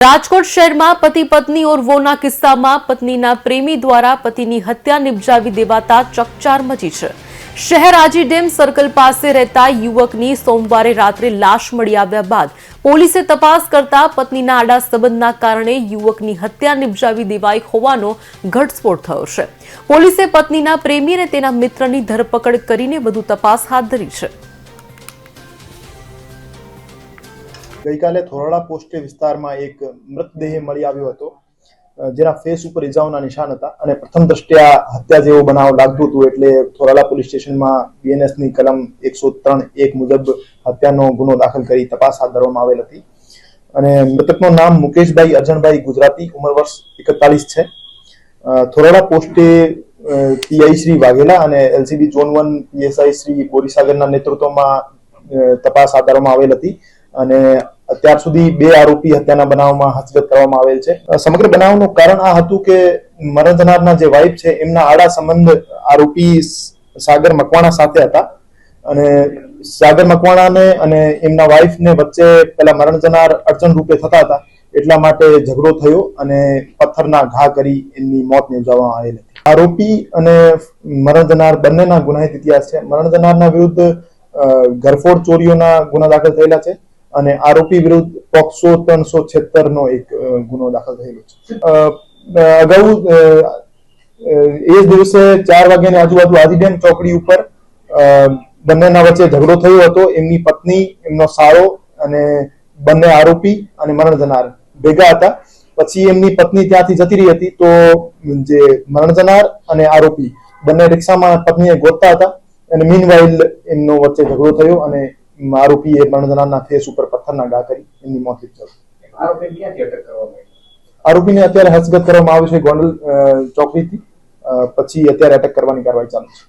રાજકોટ શહેરમાં પતિ પત્नी और वोना કિસ્સામાં પત્નીના પ્રેમી દ્વારા પતિની હત્યા નિપજાવી દેવાતા ચકચાર મચી છે। શહેર આજી ડેમ સર્કલ પાસે રહેતા યુવકની સોમવારે રાત્રે લાશ મળી આવ્યા બાદ પોલીસે તપાસ કરતા પત્નીના આડા સંબંધના કારણે યુવકની હત્યા નિપજાવી દેવાઈ હોવાનો ઘટસ્ફોટ થયો છે। પોલીસે પત્નીના પ્રેમી અને તેના મિત્રની ધરપકડ કરીને વધુ તપાસ હાથ ધરી છે। ગઈકાલે થોરાળા પોસ્ટે વિસ્તારમાં એક મૃતદેહ મળી આવ્યો હતો, જેના ફેસ ઉપર ઇજાઓના નિશાન હતા અને પ્રથમ દ્રષ્ટિયા હત્યા જેવો બનાવ લાગતું હતું। એટલે થોરાળા પોલીસ સ્ટેશનમાં બીએનએસની કલમ 103(1) મુજબ હત્યાનો ગુનો દાખલ કરી તપાસ હાથ ધરવામાં આવેલ હતી અને મૃતકનું નામ મુકેશભાઈ અરજણભાઈ ગુજરાતી, ઉંમર વર્ષ 41 છે। થોરાળા પોસ્ટે પીઆઈ શ્રી વાઘેલા અને એલસીબી ઝોન 1 પીએસઆઈ શ્રી બોરીસાગરના નેતૃત્વમાં તપાસ હાથ ધરવામાં આવેલ હતી અને અત્યાર સુધી 2 આરોપી હત્યાના બનાવમાં હસ્તગત કરવામાં આવેલ છે। સમગ્ર બનાવનું કારણ આ હતું કે મરણ જનારના જે વાઇફ છે એમના આડા સંબંધ આરોપી સાગર મકવાણા સાથે હતા અને સાગર મકવાણાને અને એમના વાઇફને વચ્ચે પેલા મરણ જનાર અડચણ રૂપે થતા હતા, એટલા માટે ઝઘડો થયો અને પથ્થરના ઘા કરી એમની મોત નિપજાવવામાં આવેલ હતી। આરોપી અને મરણ જનાર બંનેના ગુનાહિત ઇતિહાસ છે। મરણ જનારના વિરુદ્ધ ઘરફોડ ચોરીઓના ગુના દાખલ થયેલા છે અને આરોપી વિરુદ્ધ પોક્સો 376 નો એક ગુનો દાખલ થયેલો છે। અગાઉ એ જ દિવસે 4 વાગ્યાની આજુબાજુ આજી ડેમ ચોકડી ઉપર બંનેના વચ્ચે ઝઘડો થયો હતો। એમની પત્ની, એમનો સાળો અને બંને આરોપી અને મરણ જનાર ભેગા હતા। પછી એમની પત્ની ત્યાંથી જતી રહી હતી તો જે મરણ જનાર અને આરોપી બંને રિક્ષામાં પત્નીને ગોતતા હતા અને મીનવાઇલ એમનો વચ્ચે ઝઘડો થયો અને આરોપીએ મરણ જનારના ફેસ ઉપર પથ્થરના ઘા કરી એમની મોત નિપજાવી। આરોપીને અત્યારે હસ્તગત કરવામાં આવ્યો છે ગોંડલ ચોકડીથી, પછી અત્યારે અટક કરવાની કાર્યવાહી ચાલુ છે।